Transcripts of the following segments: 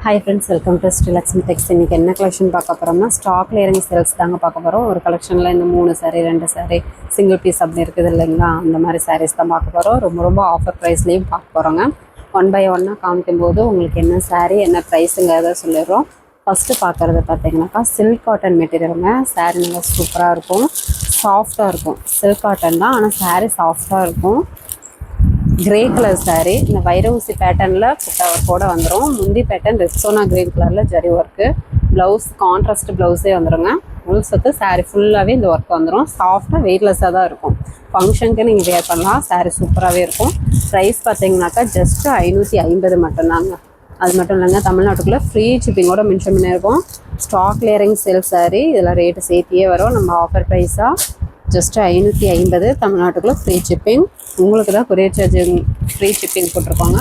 Hi friends, welcome to Srilakshmi Text. இன்னைக்கு என்ன collection பார்க்க போறோம்னா ஸ்டாக் கிளியரிங் சேல்ஸ் தாங்க பார்க்க போறோம். ஒரு கலெக்ஷன்ல இந்த 3 saree 2 saree சிங்கிள் பீஸ் அப்படி இருக்குது இல்லைங்களா, அந்த மாதிரி sarees தான் பார்க்க போறோம். ரொம்ப ஆஃபர் ப்ரைஸ்லேயும் பார்க்க போகிறோங்க. 1 by 1 காமிக்கும்போது உங்களுக்கு என்ன saree என்ன ப்ரைஸுங்கிறத சொல்லிடுறோம். ஃபஸ்ட்டு பார்க்குறது பார்த்தீங்கன்னாக்கா சில்க் காட்டன் மெட்டீரியலுங்க. saree நல்லா சூப்பராக இருக்கும், சாஃப்டாக இருக்கும். சில்க் காட்டன் தான், ஆனால் saree சாஃப்டாக இருக்கும். கிரே கலர் saree, இந்த வைரவுசி பேட்டர்னில் புட்டாவோட வந்துடும். முந்தி பேட்டர்ன் ரெக்ஸோனா கிரீன் கலரில் ஜரி ஒர்க்கு. ப்ளவுஸ் கான்ட்ராஸ்ட் ப்ளவுஸே வந்துடுங்க. முழுசுக்கு saree ஃபுல்லாகவே இந்த ஒர்க் வந்துடும். சாஃப்டாக வெயிட்லெஸ்ஸாக தான் இருக்கும். ஃபங்க்ஷனுக்கு நீங்கள் வேர் பண்ணலாம். saree சூப்பராகவே இருக்கும். ப்ரைஸ் பார்த்தீங்கன்னாக்கா ஜஸ்ட்டு 550 மட்டும்தாங்க. அது மட்டும் இல்லைங்க, தமிழ்நாட்டுக்குள்ளே ஃப்ரீ ஷிப்பிங்கோட மென்ஷன் பண்ணியிருக்கோம். ஸ்டாக் கிளியரிங் சேல் saree, இதெல்லாம் ரேட்டு சேர்த்தியே வரும். நம்ம ஆஃபர் ப்ரைஸாக ஜஸ்ட்டு 550, தமிழ்நாட்டுக்குள்ளே ஃப்ரீ ஷிப்பிங். உங்களுக்கு தான் கொரியர் சார்ஜ் ஃப்ரீ ஷிப்பிங் போட்டிருக்கோங்க.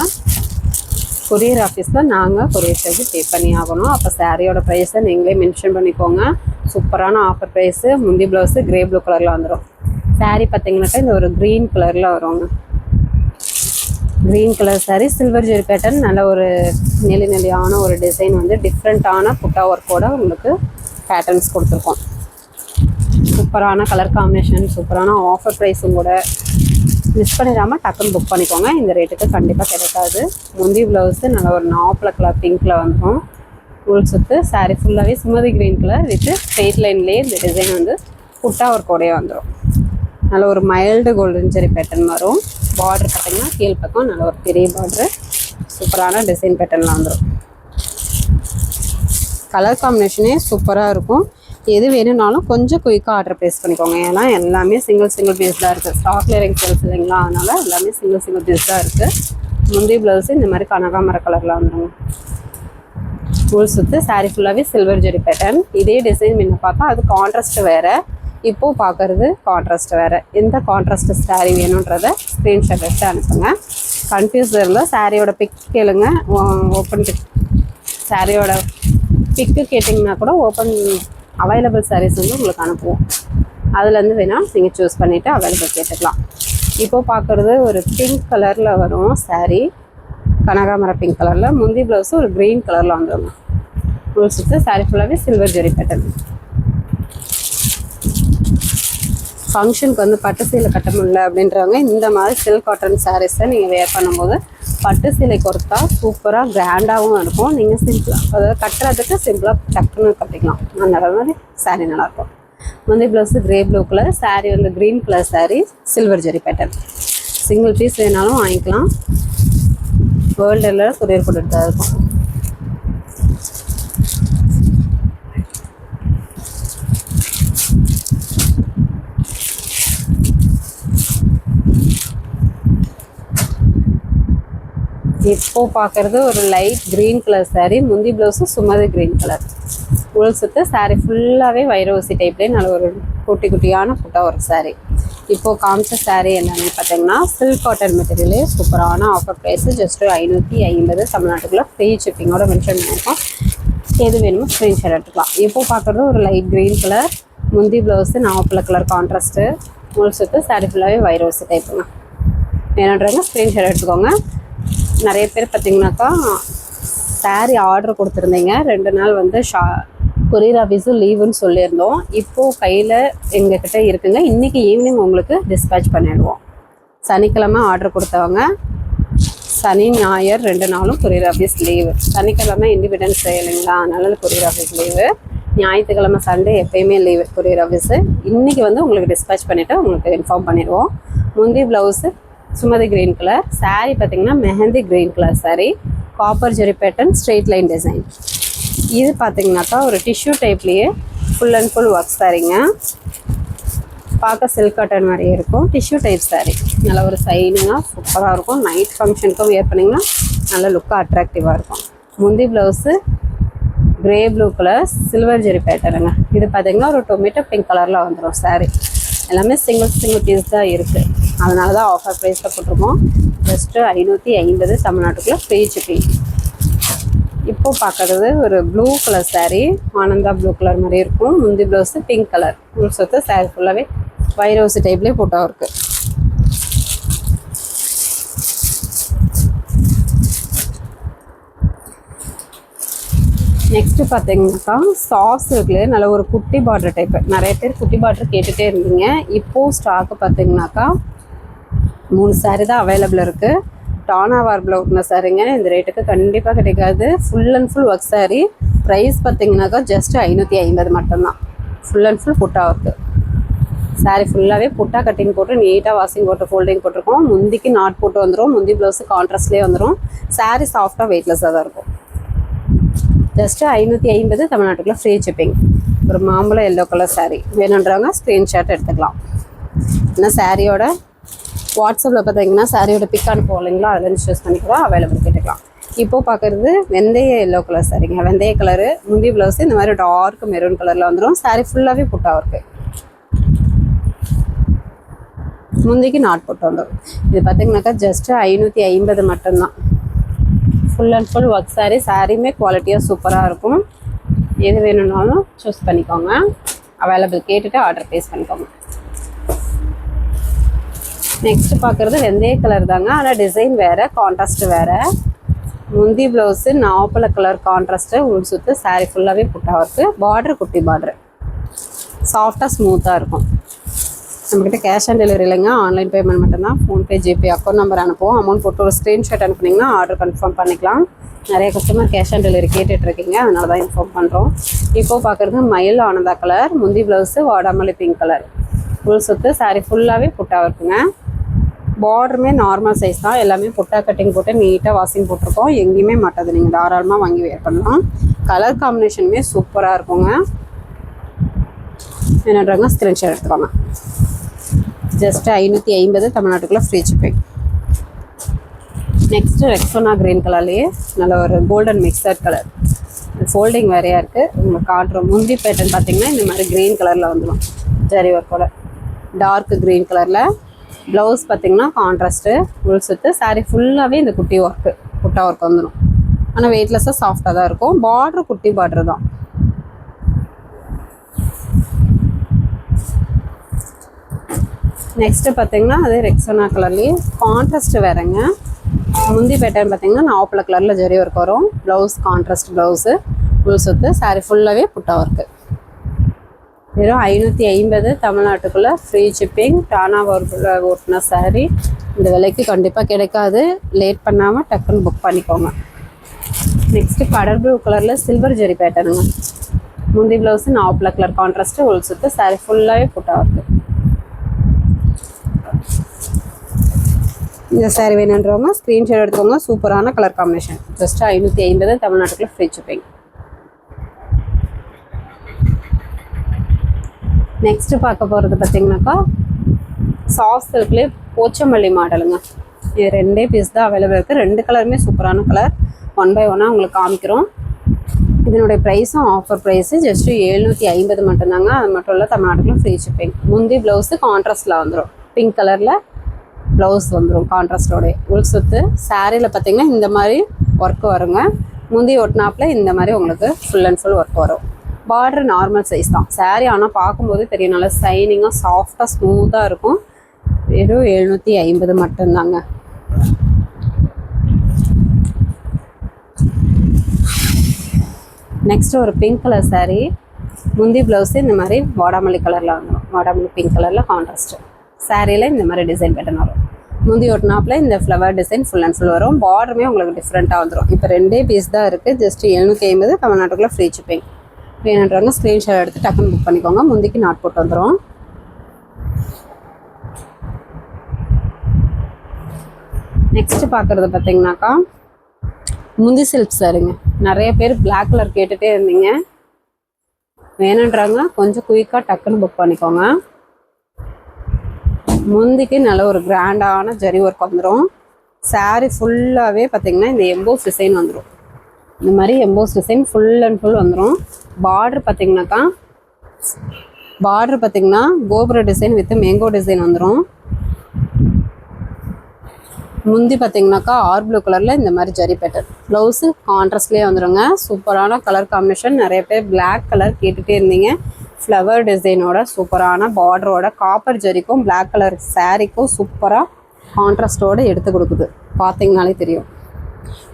கொரியர் ஆஃபீஸில் நாங்கள் கொரியர் சார்ஜ் பே பண்ணி ஆகணும். அப்போ சாரியோட ப்ரைஸை நீங்களே மென்ஷன் பண்ணிக்கோங்க. சூப்பரான ஆஃபர் ப்ரைஸு. முந்தி ப்ளவுஸு கிரே ப்ளூ கலரில் வந்துடும். சாரீ பார்த்தீங்கன்னாக்கா இந்த ஒரு க்ரீன் கலரில் வருவாங்க. க்ரீன் கலர் saree, சில்வர் ஜெரி பேட்டர்ன், நல்ல ஒரு நெளியான ஒரு டிசைன் வந்து டிஃப்ரெண்ட்டான புட்டா ஒர்க்கோட உங்களுக்கு பேட்டர்ன்ஸ் கொடுத்துருக்கோம். சூப்பரான கலர் காம்பினேஷன், சூப்பரான ஆஃபர் ப்ரைஸும் கூட. மிஸ் பண்ணிடாமல் டக்குன்னு புக் பண்ணிக்கோங்க. இந்த ரேட்டுக்கு கண்டிப்பாக கிடைக்காது. முந்தி ப்ளவுஸு நல்ல ஒரு நாப்பில் கலர் பிங்க்கில் வந்துடும். உள் சுற்று saree ஃபுல்லாகவே சுமதி க்ரீன் கலர் வித்து ஸ்ட்ரெயிட் லைன்லேயே இந்த டிசைன் வந்து புட்டா ஒர்க்கோடையே வந்துடும். நல்ல ஒரு மைல்டு கோல்டன் ஜெரி பேட்டர்ன் வரும். பார்டர் பார்த்திங்கன்னா கீழ் பக்கம் நல்ல ஒரு பெரிய பார்டரு, சூப்பரான டிசைன் பேட்டர்னில் வந்துடும். கலர் காம்பினேஷனே சூப்பராக இருக்கும். எது வேணும்னாலும் கொஞ்சம் குயிக்காக ஆர்டர் ப்ளேஸ் பண்ணிக்கோங்க. ஏன்னா எல்லாமே சிங்கிள் பீஸ் தான் இருக்குது. ஸ்டாக் கிளியரிங் சேல்ஸ் இல்லைங்களா, அதனால் எல்லாமே சிங்கிள் பீஸ் தான் இருக்குது. முந்தி ப்ளவுஸு இந்த மாதிரி கனகாமர கலரில் வந்துடும். ஃபுல் சுற்று saree ஃபுல்லாகவே சில்வர் ஜெரி பேட்டர்ன். இதே டிசைன் முன்ன பார்த்தா அது கான்ட்ராஸ்ட் வேறு, இப்போது பார்க்குறது கான்ட்ராஸ்ட் வேறு. எந்த கான்ட்ராஸ்ட் saree வேணுன்றதை ஸ்க்ரீன்ஷாட் எடுத்து அனுப்புங்க. கன்ஃபியூஸ் இருந்தால் சாரியோட பிக் கேளுங்க, ஓப்பன் பிக் சாரியோட பிக்கு கேட்டிங்கன்னா கூட ஓப்பன் அவைலபிள் sarees வந்து உங்களுக்கு அனுப்புவோம். அதுலேருந்து வேணால் நீங்கள் சூஸ் பண்ணிவிட்டு அவைலபிள் கேட்டுக்கலாம். இப்போது பார்க்குறது ஒரு பிங்க் கலரில் வரும் saree, கனகாமர பிங்க் கலரில். முந்தி ப்ளவுஸு ஒரு க்ரீன் கலரில் வந்துடும். ஃபுல் சுற்று saree ஃபுல்லாகவே சில்வர் ஜெரி பேட்டர்ன். ஃபங்க்ஷனுக்கு வந்து பட்டு சீலை கட்ட முடியல அப்படின்றவங்க இந்த மாதிரி சில்க் காட்டன் சாரீஸை நீங்கள் வேர் பண்ணும்போது பட்டு சீலை கொடுத்தா சூப்பராக கிராண்டாகவும் இருக்கும். நீங்கள் சிம்பிளாக அதாவது கட்டுறதுக்கு சிம்பிளாக டக்குன்னு கட்டிக்கலாம். அந்த மாதிரி saree நல்லாயிருக்கும். முந்தி blouse grey blue colour, saree வந்து க்ரீன் கலர் saree, சில்வர் ஜெரி பேட்டர்ன். சிங்கிள் பீஸ் வேணாலும் வாங்கிக்கலாம். வேர்ல்டில் கொரியர் போட்டுட்டு தான் இருக்கும். இப்போ பார்க்குறது ஒரு லைட் க்ரீன் கலர் saree, முந்தி ப்ளவுஸு சுமதி க்ரீன் கலர். உள் சுற்று saree ஃபுல்லாகவே வைரவசி டைப்லேயே நல்ல ஒரு குட்டியான புட்டா ஒரு saree. இப்போது காமிச்ச saree என்னென்னு பார்த்தீங்கன்னா சில்க் காட்டன் மெட்டீரியலே சூப்பரான ஆஃபர் ப்ரைஸு ஜஸ்ட்டு 550, தமிழ்நாட்டுக்குள்ளே ஃப்ரீ ஷிப்பிங்கோட மென்ஷன் பண்ணியிருக்கோம். எது வேணுமோ ஸ்க்ரீன்ஷாட் எடுத்துக்கலாம். இப்போது பார்க்குறது ஒரு லைட் க்ரீன் கலர், முந்தி ப்ளவுஸு நாவப்பழ கலர் கான்ட்ராஸ்ட்டு, உள் சுற்று saree ஃபுல்லாகவே வைரவசி டைப்புங்க. வேணுன்றவங்க ஸ்க்ரீன்ஷாட் எடுத்துக்கோங்க. நிறைய பேர் பார்த்திங்கனாக்கா saree ஆர்டர் கொடுத்துருந்தீங்க, 2 நாள் வந்து கொரியர் ஆஃபீஸும் லீவுன்னு சொல்லியிருந்தோம். இப்போது கையில் எங்ககிட்ட இருக்குங்க. இன்றைக்கி ஈவினிங் உங்களுக்கு டிஸ்பேச் பண்ணிடுவோம். சனிக்கிழமை ஆர்டர் கொடுத்தவங்க சனி ஞாயிறு 2 நாளும் கொரியர் ஆஃபீஸ் லீவு. சனிக்கிழமை இண்டிபெண்டன்ஸ் டே இல்லைங்களா, அதனால கொரியர் ஆஃபீஸ் லீவு. ஞாயிற்றுக்கிழமை சண்டே எப்போயுமே லீவு கொரியர் ஆஃபீஸு. இன்றைக்கி வந்து உங்களுக்கு டிஸ்பேச் பண்ணிவிட்டு உங்களுக்கு இன்ஃபார்ம் பண்ணிடுவோம். முந்தி blouse Sumathi green colour, saree பார்த்திங்கன்னா mehndi green colour saree, copper zari pattern, straight line design. இது பார்த்திங்கனாக்கா ஒரு டிஷ்யூ டைப்லேயே ஃபுல் அண்ட் ஃபுல் ஒர்க் சாரீங்க. பார்க்க சில்க் காட்டன் மாதிரியே இருக்கும். டிஷ்யூ டைப் saree நல்ல ஒரு சைனிங்காக சூப்பராக இருக்கும். நைட் ஃபங்க்ஷனுக்கும் வேர் பண்ணிங்கன்னா நல்ல லுக்காக அட்ராக்டிவாக இருக்கும். முந்தி blouse grey blue colour, silver zari பேட்டருங்க. இது பார்த்திங்கன்னா ஒரு டொமேட்டோ பிங்க் கலரில் வந்துடும் saree. எல்லாமே சிங்கிள் பீஸ் தான் இருக்குது, அதனால தான் ஆஃபர் ப்ரைஸில் போட்டிருக்கோம். ஜஸ்ட்டு 550, தமிழ்நாட்டுக்குள்ளே ஃப்ரீ ஷிப்பிங். இப்போது பார்க்குறது ஒரு blue colour saree, Ananda blue colour மாதிரி இருக்கும். முந்தி ப்ளவுஸு பிங்க் கலர், ஃபுல் சுற்று saree ஃபுல்லாகவே வைரோசி டைப்லேயே போட்டோ இருக்குது. நெக்ஸ்ட்டு பார்த்தீங்கன்னாக்கா சாஃப்ட் இருக்குல்ல, நல்ல ஒரு குட்டி பார்டர் டைப்பு. நிறைய பேர் குட்டி பார்டர் கேட்டுகிட்டே இருந்தீங்க. இப்போது ஸ்டாக்கு பார்த்தீங்கன்னாக்கா 3 சாரீ தான் அவைலபிள் இருக்குது. டானா வார்பில் ஒட்டின சாரீங்க. இந்த ரேட்டுக்கு கண்டிப்பாக கிடைக்காது. Full and full work sari. Price பார்த்தீங்கன்னாக்கா ஜஸ்ட் 550 மட்டும்தான். Full and full butta work. Sari ஃபுல்லாகவே புட்டா கட்டிங் போட்டு நீட்டாக வாஷிங் போட்டு ஃபோல்டிங் போட்டிருக்கோம். முந்திக்கு நாட் போட்டு வந்துடும். முந்தி ப்ளவுஸு கான்ட்ராஸ்ட்லேயே வந்துடும். சாரீ சாஃப்டாக வெயிட்லெஸ்ஸாக தான் இருக்கும். ஜஸ்ட்டு 550 தமிழ்நாட்டுக்குள்ள ஃப்ரீ ஷிப்பிங். ஒரு மாம்பழம் எல்லோ கலர் சாரீ வேணுன்றவங்க ஸ்க்ரீன்ஷாட் எடுத்துக்கலாம். ஏன்னா சாரியோட வாட்ஸ்அப்பில் பார்த்தீங்கன்னா சாரியோட பிக் அனுப்புவோம் இல்லைங்களா, அதில் சூஸ் பண்ணிக்கலாம், அவைலபிள் கேட்டுக்கலாம். இப்போது பார்க்குறது வெந்தய எல்லோ கலர் சாரீங்க. வெந்தய கலரு முந்தி ப்ளவுஸு இந்த மாதிரி டார்க் மெரூன் கலரில் வந்துடும். சாரீ ஃபுல்லாகவே புட்டா இருக்குது. முந்திக்கு நாட் போட்டு வந்துடும். இது பார்த்தீங்கன்னாக்கா ஜஸ்ட்டு 550 மட்டும்தான். Full and full work sari. சாரியுமே குவாலிட்டியாக சூப்பராக இருக்கும். எது வேணும்னாலும் சூஸ் பண்ணிக்கோங்க. அவைலபிள் கேட்டுட்டு ஆர்டர் ப்ளேஸ் பண்ணிக்கோங்க. நெக்ஸ்ட் பார்க்குறது வெந்தய கலர் தாங்க. ஆனால் டிசைன் வேறு, கான்ட்ராஸ்ட் வேறு. முந்தி ப்ளவுஸு நாவப்பழ கலர் கான்ட்ராஸ்ட்டு, உள் சுற்று. சாரீ ஃபுல்லாகவே புட்டா ஒர்க்கு. பார்ட்ரு குட்டி பார்ட்ரு. சாஃப்டாக ஸ்மூத்தாக இருக்கும். நம்மக்கிட்ட கேஷ் ஆன் டெலிவரி இல்லைங்க, ஆன்லைன் பேமெண்ட் மட்டும்தான். ஃபோன்பே, ஜிபே அக்கௌண்ட் நம்பர் அனுப்புவோம். அமௌண்ட் போட்டு ஒரு ஸ்க்ரீன்ஷாட் அனுப்புனீங்கன்னா ஆர்டர் கன்ஃபார்ம் பண்ணிக்கலாம். நிறைய கஸ்டமர் கேஷ் ஆன் டெலிவரி கேட்டுட்ருக்கீங்க, அதனால தான் இன்ஃபார்ம் பண்ணுறோம். இப்போது பார்க்குறது மயில் ஆனந்தா கலர். முந்தி ப்ளவுஸு வாடாமல்லி பிங்க் கலர். ஃபுல் சுற்று. சாரீ ஃபுல்லாகவே புட்டா இருக்குங்க. பார்டருமே நார்மல் சைஸ் தான். எல்லாமே புட்டா கட்டிங் போட்டு நீட்டாக வாஷிங் போட்டிருக்கோம். எங்கேயுமே மாட்டாது. நீங்கள் தாராளமாக வாங்கி வேர் பண்ணலாம். கலர் காம்பினேஷனுமே சூப்பராக இருக்குங்க. என்னன்றாங்க ஸ்க்ரீன்ஷாட் எடுத்துக்கோங்க. ஜஸ்ட் 550 தமிழ்நாட்டுக்குள்ளே free shipping. Next Rexona green கலர்லேயே நல்ல ஒரு கோல்டன் மிக்சட் கலர். ஃபோல்டிங் வேறையாக இருக்குது. உங்களுக்கு காட்டுறோம். முந்தி பேட்டர்ன் பார்த்தீங்கன்னா இந்த மாதிரி க்ரீன் கலரில் வந்துடும். ஜரி ஒர்க்கோட டார்க் க்ரீன் கலரில். ப்ளவுஸ் பார்த்தீங்கன்னா கான்ட்ராஸ்ட்டு, உள் சுற்று. சாரீ ஃபுல்லாகவே இந்த குட்டி ஒர்க்கு புட்டா ஒர்க் வந்துடும். ஆனால் வெயிட்லெஸ்ஸாக சாஃப்டாக தான் இருக்கும். பார்ட்ரு குட்டி பார்ட்ரு தான். நெக்ஸ்ட்டு பார்த்தீங்கன்னா அதே ரெக்ஸோனா கலர்லேயே கான்ட்ராஸ்ட்டு வேறுங்க. முந்தி பேட்டர்ன் பார்த்தீங்கன்னா நாவப்பழ கலரில் ஜரி ஒர்க் வரும். ப்ளவுஸ் கான்ட்ராஸ்ட் ப்ளவுஸு, உள் சுற்று. சாரீ ஃபுல்லாகவே புட்டா ஒர்க்கு. வெறும் 550 தமிழ்நாட்டுக்குள்ளே ஃப்ரீ ஷிப்பிங். டானா ஒர்க்கில் ஓட்டின சாரீ. இந்த விலைக்கு கண்டிப்பாக கிடைக்காது. லேட் பண்ணாமல் டக்குன்னு புக் பண்ணிக்கோங்க. நெக்ஸ்ட்டு கடல் ப்ளூ கலரில் சில்வர் ஜரி பேட்டர்னுங்க. முந்தி ப்ளவுஸு நாவப்பழ கலர் கான்ட்ராஸ்ட்டு, உள் சுற்று. சாரீ ஃபுல்லாகவே புட்டா ஒர்க்கு. இந்த சாரீ வேணுன்றவங்க ஸ்க்ரீன்ஷாட் எடுத்துக்கோங்க. சூப்பரான கலர் காம்பினேஷன். ஜஸ்ட் 550 தமிழ்நாட்டுக்குள்ளே ஃப்ரீ ஷிப்பிங். நெக்ஸ்ட்டு பார்க்க போகிறது பார்த்தீங்கன்னாக்கா சாஃப்ட் சில்க்லேயே போச்சமல்லி மாடலுங்க. இது 2 பீஸ் தான் அவைலபிள் இருக்குது. 2 கலருமே சூப்பரான கலர். 1 by 1 உங்களுக்கு காமிக்கிறோம். இதனுடைய ப்ரைஸும் ஆஃபர் ப்ரைஸு ஜஸ்ட்டு 750 மட்டும்தாங்க. அது மட்டும் இல்லை தமிழ்நாட்டுக்குள்ள ஃப்ரீ ஷிப்பிங். முந்தி ப்ளவுஸு கான்ட்ராஸ்டில் வந்துடும். பிங்க் கலரில் ப்ளவுஸ் வந்துடும் கான்ட்ராஸ்டோடைய. உள் சுற்று. சாரியில் பார்த்தீங்கன்னா இந்த மாதிரி ஒர்க்கு வருங்க. முந்தி ஒட்டினாப்பில் இந்த மாதிரி உங்களுக்கு ஃபுல் அண்ட் ஃபுல் ஒர்க் வரும். பார்டர் நார்மல் சைஸ் தான். சாரீ ஆனால் பார்க்கும்போது தெரியும், நல்லா ஷைனிங்காக சாஃப்டாக ஸ்மூத்தாக இருக்கும். வெறும் 750 மட்டும்தாங்க. நெக்ஸ்ட்டு ஒரு பிங்க் கலர் சாரீ. முந்தி ப்ளவுஸு இந்த மாதிரி வாடாமல்லி கலரில் வந்துடும். வாடாமல்லி பிங்க் கலரில் கான்ட்ராஸ்ட்டு. சாரியில் இந்த மாதிரி டிசைன் பேட்டர்ன் வரும். முந்தி ஒட்டினாப்பில் இந்த flower design full and full வரும். பார்டருமே உங்களுக்கு டிஃப்ரெண்ட்டாக வந்துடும். இப்போ 2 பீஸ் தான் இருக்குது. ஜஸ்ட் 750 தமிழ்நாட்டுக்குள்ளே ஃப்ரீ ஷிப்பிங். வேணுன்றவங்க ஸ்க்ரீன்ஷாட் எடுத்து டக்குன்னு புக் பண்ணிக்கோங்க. முந்திக்கு நாட் போட்டு வந்துடும். நெக்ஸ்ட்டு பார்க்குறது பார்த்தீங்கன்னாக்கா முந்தி சில்க் சாரிங்க. நிறைய பேர் பிளாக் கலர் கேட்டுகிட்டே இருந்தீங்க. வேணுன்றாங்க கொஞ்சம் குயிக்காக டக்குன்னு புக் பண்ணிக்கோங்க. முந்திக்கு நல்ல ஒரு கிராண்டான ஜரி ஒர்க் வந்துடும். சாரீ ஃபுல்லாகவே பார்த்திங்கன்னா இந்த எம்போஸ் டிசைன் வந்துடும். இந்த மாதிரி EMBOSS design full and full வந்துடும். பார்டர் பார்த்திங்கனாக்கா கோபுர டிசைன் வித் மேங்கோ டிசைன் வந்துடும். முந்தி பார்த்திங்கனாக்கா ஆர் ப்ளூ கலரில் இந்த மாதிரி ஜரி பேட்டர்ன். ப்ளவுஸு கான்ட்ராஸ்ட்லேயே வந்துடுங்க. சூப்பரான கலர் காம்பினேஷன். நிறைய பேர் பிளாக் கலர் கேட்டுகிட்டே இருந்தீங்க. ஃப்ளவர் டிசைனோட சூப்பரான பார்டரோட காப்பர் ஜரிக்கும் பிளாக் கலர் சாரீக்கும் சூப்பராக கான்ட்ராஸ்டோடு எடுத்து கொடுக்குது. பார்த்தீங்கனாலே தெரியும்.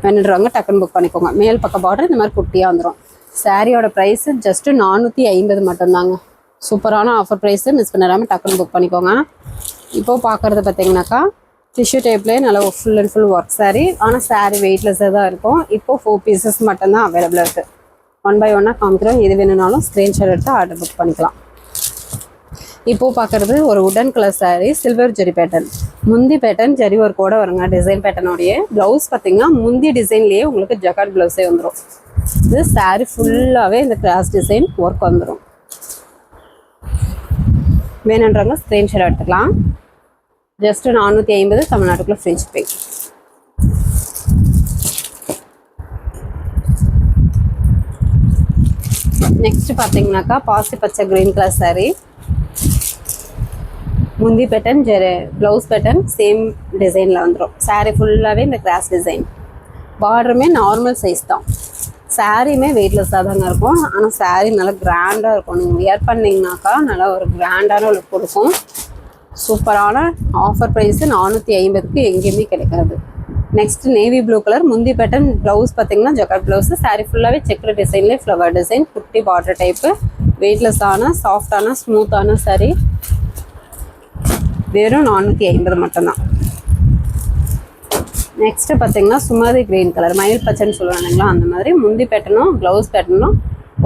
வேணுன்றவங்க டக்குன்னு புக் பண்ணிக்கோங்க. மேல் பக்க பார்டர் இந்த மாதிரி குட்டியாக வந்துடும். சாரியோட ப்ரைஸு ஜஸ்ட்டு 450 மட்டும்தாங்க. சூப்பரான ஆஃபர் ப்ரைஸு, மிஸ் பண்ணிடாமல் டக்குன்னு புக் பண்ணிக்கோங்க. இப்போது பார்க்குறது பார்த்தீங்கன்னாக்கா டிஷ்யூ டைப்லேயே நல்லா full and full work sari. ஆனால் சாரீ வெயிட்லெஸ்ஸாக தான் இருக்கும். இப்போது 4 பீசஸ் மட்டும்தான் அவைலபிளாக இருக்குது. 1 by 1 காமிக்கிறோம். எது வேணும்னாலும் ஸ்க்ரீன்ஷாட் எடுத்து ஆர்டர் புக் பண்ணிக்கலாம். இப்போது பார்க்குறது ஒரு உடன் கலர் சாரீ, சில்வர் ஜெரி பேட்டர்ன். முந்தி பேட்டர்ன் ஜெரி ஒர்க்கோட வருங்க. டிசைன் பேட்டர்னோடைய ப்ளவுஸ் பார்த்தீங்கன்னா முந்தி டிசைன்லேயே உங்களுக்கு ஜக்கார்ட் ப்ளவுஸே வந்துடும். இது சாரீ ஃபுல்லாகவே இந்த கிராஸ் டிசைன் ஒர்க் வந்துடும். வேணுன்றவங்க ஸ்க்ரீன்ஷாட் எடுத்துக்கலாம். ஜஸ்ட் 450 தமிழ்நாட்டுக்குள்ள ஃப்ரீ ஷிப்பிங். நெக்ஸ்ட் பார்த்தீங்கன்னாக்கா பாசி பச்சை கிரீன் கலர் சாரீ. முந்தி பேட்டர்ன் ப்ளவுஸ் பேட்டர்ன் சேம் டிசைனில் வந்துடும். சாரீ ஃபுல்லாகவே இந்த கிராஸ் டிசைன். பார்டருமே நார்மல் சைஸ் தான். சாரியுமே வெயிட்லெஸ்ஸாக தாங்க இருக்கும். ஆனால் சாரீ நல்லா கிராண்டாக இருக்கும். நீங்கள் வியர் பண்ணிங்கனாக்கா நல்லா ஒரு கிராண்டான லுக் கொடுக்கும். சூப்பரான ஆஃபர் ப்ரைஸு 450க்கு எங்கேயுமே கிடைக்காது. நெக்ஸ்ட் நேவி ப்ளூ கலர் முந்தி பேட்டர்ன் ப்ளவுஸ் பார்த்தீங்கன்னா ஜக்கார்ட் ப்ளவுஸு. சாரீ ஃபுல்லாகவே செக்குடு டிசைன்லேயே ஃப்ளவர் டிசைன், குட்டி பார்டர் டைப்பு, வெயிட்லெஸ்ஸான சாஃப்டான ஸ்மூத்தான சாரீ. வெறும் 450 மட்டும்தான். நெக்ஸ்ட்டு பார்த்தீங்கன்னா சுமதி கிரீன் கலர், மயில் பச்சைன்னு சொல்லுவாங்க இல்லைங்களா, அந்த மாதிரி முந்தி பேட்டர்னும் ப்ளவுஸ் பேட்டர்னும்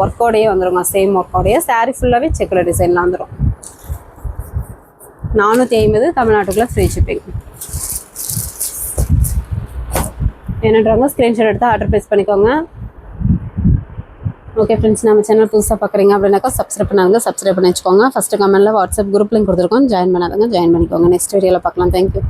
ஒர்க்கோடையே வந்துடுங்க. சேம் ஒர்க்கோடைய சாரீ ஃபுல்லாகவே செக்குடு டிசைனில் வந்துடும். 450 தமிழ்நாட்டுக்குள்ளே ஃப்ரீ ஷிப்பிங். என்னன்றவங்க ஸ்க்ரீன்ஷாட் எடுத்து ஆர்டர் ப்ளேஸ் பண்ணிக்கோங்க. ஓகே ஃப்ரெண்ட்ஸ், நம்ம சேனல் புதுசாக பார்க்குறீங்க அப்படின்னாக்கா சப்ஸ்கிரைப் பண்ணாங்க, சப்ஸ்கிரைப் பண்ணி வச்சுக்கோங்க. ஃபஸ்ட்டு கமெண்ட்டில் வாட்ஸ்அப் குரூப் லிங்க் கொடுத்துருக்கோம். ஜாயின் பண்ணாதவங்க ஜாயின் பண்ணிக்கோங்க. நெக்ஸ்ட் வீடியோவில் பார்க்கலாம். தேங்க்யூ.